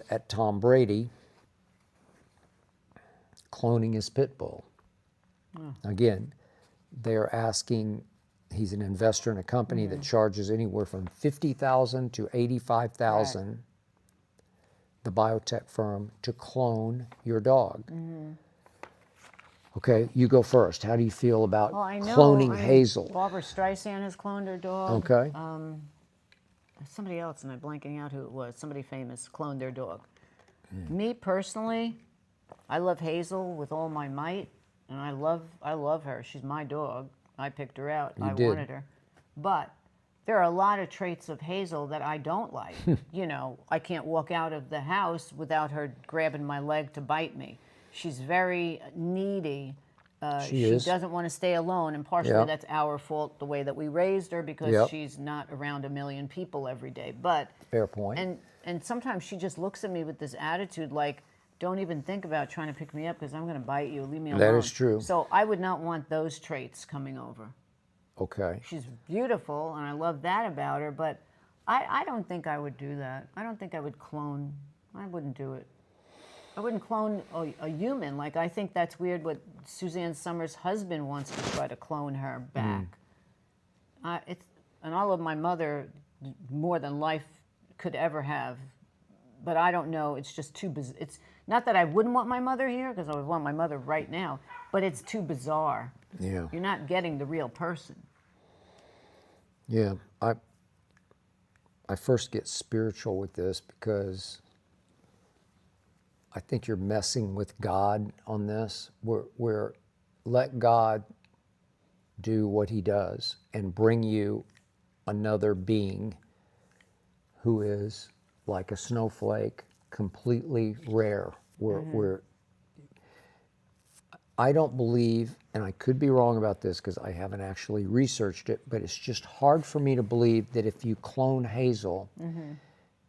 at Tom Brady cloning his pit bull. Again, they're asking, he's an investor in a company that charges anywhere from $50,000 to $85,000, the biotech firm, to clone your dog. Okay, you go first. How do you feel about cloning Hazel? Barbara Streisand has cloned her dog. Okay. Somebody else, and I'm blanking out who it was. Somebody famous cloned their dog. Me personally, I love Hazel with all my might, and I love her. She's my dog. I picked her out. I wanted her. But there are a lot of traits of Hazel that I don't like. You know, I can't walk out of the house without her grabbing my leg to bite me. She's very needy. She doesn't want to stay alone, and partially that's our fault, the way that we raised her, because she's not around a million people every day. But fair point. And sometimes she just looks at me with this attitude like, don't even think about trying to pick me up because I'm going to bite you. Leave me alone. That is true. So I would not want those traits coming over. Okay. She's beautiful, and I love that about her, but I don't think I would do that. I don't think I would clone. I wouldn't do it. I wouldn't clone a human. Like, I think that's weird what Suzanne Summers' husband wants to try to clone her back. And I love my mother more than life could ever have. But I don't know. It's just too bizarre. It's not that I wouldn't want my mother here, because I would want my mother right now, but it's too bizarre. Yeah. You're not getting the real person. Yeah. I first get spiritual with this because I think you're messing with God on this. Where let God do what he does and bring you another being who is like a snowflake, completely rare. Where I don't believe, and I could be wrong about this because I haven't actually researched it, but it's just hard for me to believe that if you clone Hazel,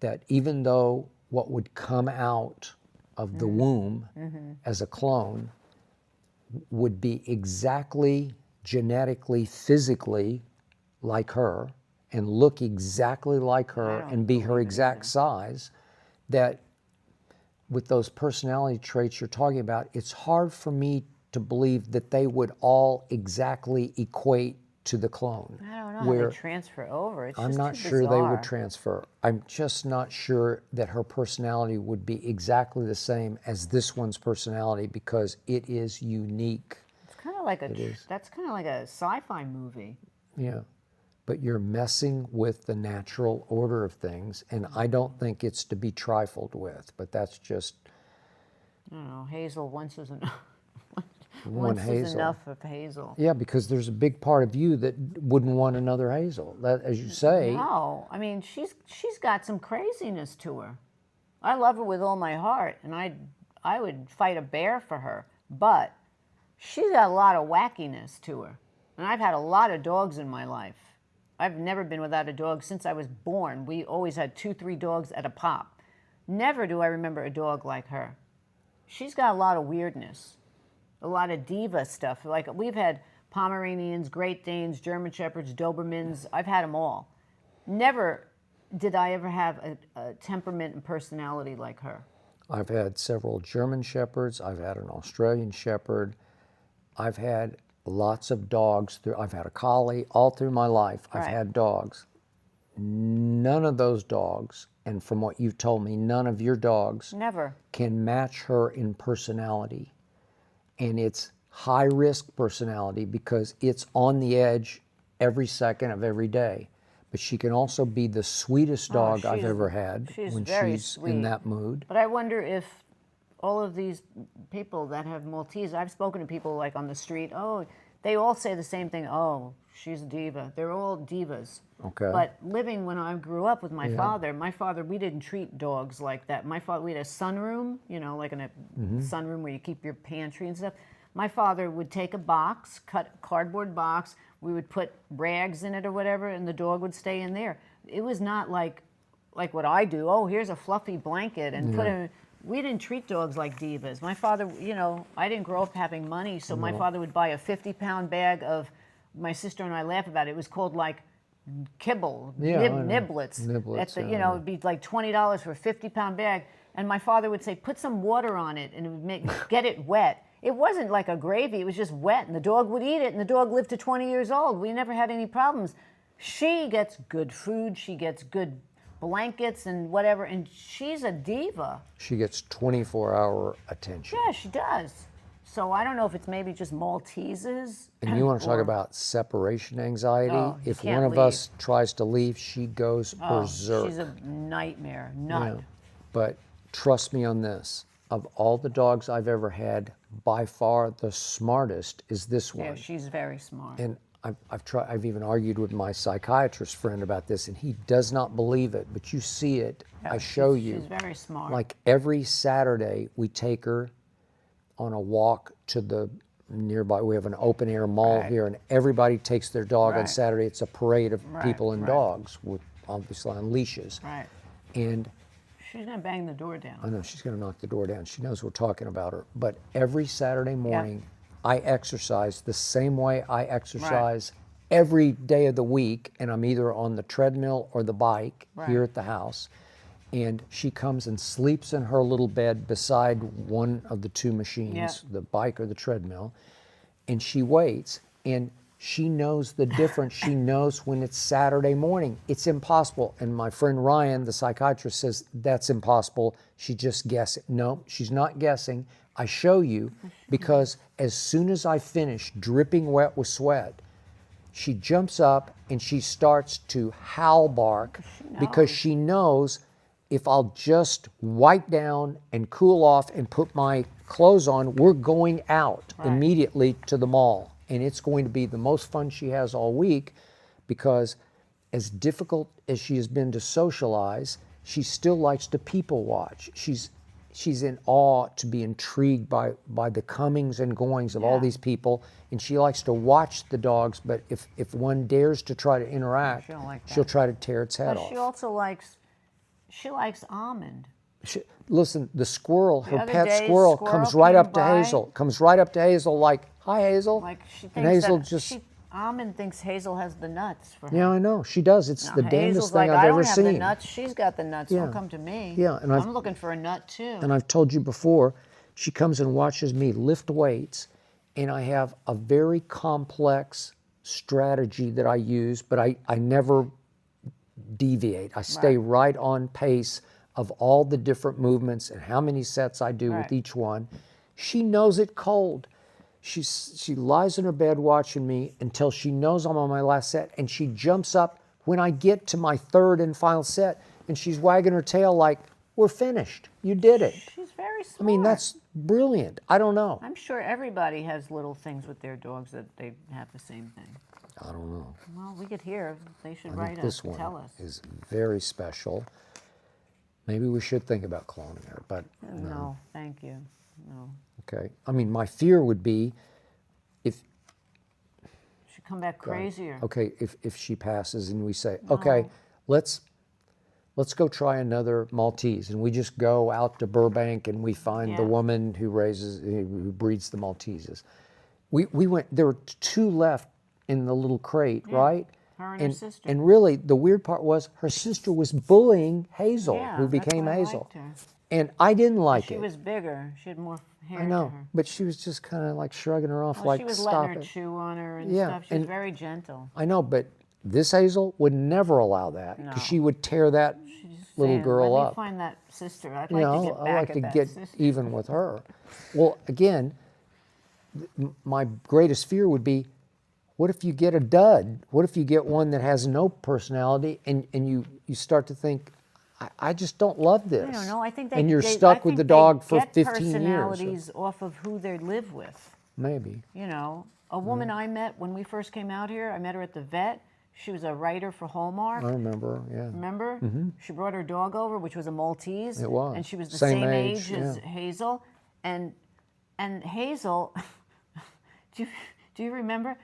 that even though what would come out of the womb as a clone would be exactly genetically, physically like her, and look exactly like her and be her exact size, that with those personality traits you're talking about, it's hard for me to believe that they would all exactly equate to the clone. I don't know how they transfer over. It's I'm just not too sure bizarre. they would transfer. I'm just not sure that her personality would be exactly the same as this one's personality, because it is unique. It's kind of like that's kind of like a sci-fi movie. Yeah. But you're messing with the natural order of things, and I don't think it's to be trifled with, but that's just... I don't know, Hazel once is enough. One Once Hazel. is enough of Hazel. Yeah, because there's a big part of you that wouldn't want another Hazel. That, as you say... No, I mean, she's got some craziness to her. I love her with all my heart, and I would fight a bear for her, but she's got a lot of wackiness to her. And I've had a lot of dogs in my life. I've never been without a dog since I was born. We always had 2-3 dogs at a pop. Never do I remember a dog like her. She's got a lot of weirdness, a lot of diva stuff. Like, we've had Pomeranians, Great Danes, German Shepherds, Dobermans. I've had them all. Never did I ever have a temperament and personality like her. I've had several German Shepherds. I've had an Australian Shepherd. I've had lots of dogs. I've had a collie all through my life. I've had dogs. None of those dogs, and from what you've told me, none of your dogs can match her in personality. And it's high risk personality because it's on the edge every second of every day. But she can also be the sweetest dog I've ever had when she's in that mood. But I wonder if all of these people that have Maltese, I've spoken to people like on the street, they all say the same thing, she's a diva. They're all divas. Okay. But living when I grew up with my father, we didn't treat dogs like that. My father, we had a sunroom, like in a sunroom where you keep your pantry and stuff. My father would take a box, cut a cardboard box, we would put rags in it or whatever, and the dog would stay in there. It was not like what I do. Here's a fluffy blanket and put it. We didn't treat dogs like divas. My father, I didn't grow up having money, so my father would buy a 50-pound bag of, my sister and I laugh about it, it was called like kibble, niblets. Niblets, it'd be like $20 for a 50-pound bag. And my father would say, put some water on it, and it would get it wet. It wasn't like a gravy, it was just wet, and the dog would eat it, and the dog lived to 20 years old. We never had any problems. She gets good food, she gets good blankets and whatever, and she's a diva. She gets 24-hour attention. Yeah, she does. So I don't know if it's maybe just Malteses. And you want to talk about separation anxiety? Oh, you If can't one of leave. us tries to leave, she goes berserk. She's a nightmare, You nut. know? But trust me on this. Of all the dogs I've ever had, by far the smartest is this one. Yeah, she's very smart. And I've even argued with my psychiatrist friend about this, and he does not believe it. But you see it. Yeah, I show she's you. She's very smart. Like every Saturday, we take her on a walk to the nearby. We have an open air mall here, and everybody takes their dog on Saturday. It's a parade of people and dogs, with obviously on leashes. Right. And she's gonna bang the door down. I know she's going to knock the door down. She knows we're talking about her. But every Saturday morning, I exercise the same way I exercise every day of the week, and I'm either on the treadmill or the bike here at the house. And she comes and sleeps in her little bed beside one of the two machines, the bike or the treadmill, and she waits, and she knows the difference. She knows when it's Saturday morning. It's impossible. And my friend Ryan, the psychiatrist, says that's impossible. She just guessed it. No, she's not guessing. I show you, because as soon as I finish dripping wet with sweat, she jumps up and she starts to howl bark, because she knows if I'll just wipe down and cool off and put my clothes on, we're going out immediately to the mall. And it's going to be the most fun she has all week, because as difficult as she has been to socialize, she still likes to people watch. She's in awe to be intrigued by the comings and goings of all these people, and she likes to watch the dogs, but if one dares to try to interact, she'll try to tear its head off. She also likes almond. Listen, the squirrel, her other pet day, squirrel, squirrel comes right came up to by. Hazel, comes right up to Hazel like, hi, Hazel. Like she thinks and Hazel that just, Almond thinks Hazel has the nuts for her. yeah, I know, she does. It's the damnedest Hazel's thing like, I've I ever don't have seen. the nuts. She's got the nuts. Yeah. Don't come to me. Yeah, and I'm looking for a nut too. And I've told you before, she comes and watches me lift weights, and I have a very complex strategy that I use, but I never deviate. I stay right on pace of all the different movements and how many sets I do with each one. She knows it cold. She lies in her bed watching me until she knows I'm on my last set, and she jumps up when I get to my third and final set, and she's wagging her tail like, we're finished. You did it. She's very smart. I mean, that's brilliant. I don't know. I'm sure everybody has little things with their dogs that they have the same thing. I don't know. Well, we could hear. They should I write think us this and one tell us. is very special. Maybe we should think about cloning her, but No, thank you. No. okay. I mean, my fear would be if She'd come back crazier. okay, if she passes and we say, okay, let's go try another Maltese, and we just go out to Burbank and we find the woman who breeds the Malteses. We went. There were two left in the little crate, right? Her and her sister. And really, the weird part was her sister was bullying Hazel, Yeah, who that's became why I Hazel. liked her. And I didn't like She it. was bigger. She had more hair I know, to her. but she was just kind of like shrugging her off, Well, like, she was stop letting her it. chew on her and Yeah, stuff. She was and- very gentle. I know, but this Hazel would never allow that, because she would tear that little Saying, girl Let up. me find that sister. I'd You like know, to get I back like at to that get sister. even with her. Well, again, my greatest fear would be, what if you get a dud? What if you get one that has no personality, and you start to think, I just don't love this. I don't know. I think they and you're they- stuck I with think the they dog for get 15 years. personalities off of who they live with. Maybe. You know, a woman I met when we first came out here, I met her at the vet. She was a writer for Hallmark. I remember, yeah. Remember? She brought her dog over, which was a Maltese. It was. And she was the Same same age, as yeah. Hazel. And Hazel, do you remember?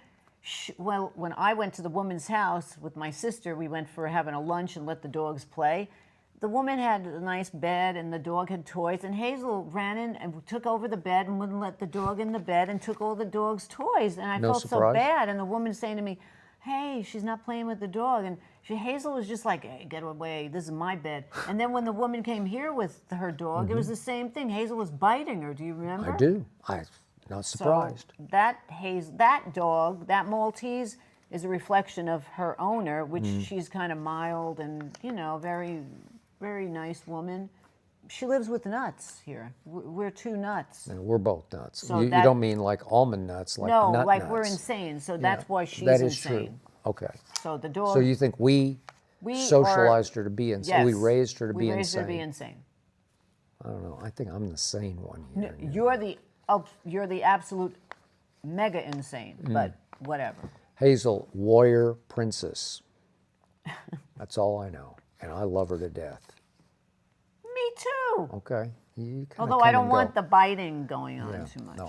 Well, when I went to the woman's house with my sister, we went for having a lunch and let the dogs play. The woman had a nice bed and the dog had toys, and Hazel ran in and took over the bed and wouldn't let the dog in the bed and took all the dog's toys. And I No felt surprise. so bad. And the woman saying to me, hey, she's not playing with the dog. And Hazel was just like, hey, get away, this is my bed. And then when the woman came here with her dog, it was the same thing. Hazel was biting her, do you remember? I do. I'm not surprised. So that dog, that Maltese, is a reflection of her owner, which she's kind of mild and, very, very nice woman. She lives with nuts here. We're two nuts. And we're both nuts. So You don't mean like almond nuts, like No, nut like nuts. we're insane. So that's why she's That is insane. true. Okay. So the dog. So you think we socialized her to be insane? Yes, We raised her to be we raised her insane. to be insane. I don't know. I think I'm the sane one here. You're the absolute mega insane, but whatever. Hazel, warrior princess. That's all I know. And I love her to death. Me too. Okay. You kinda Although come I don't and go. want the biting going on Yeah, too much. no,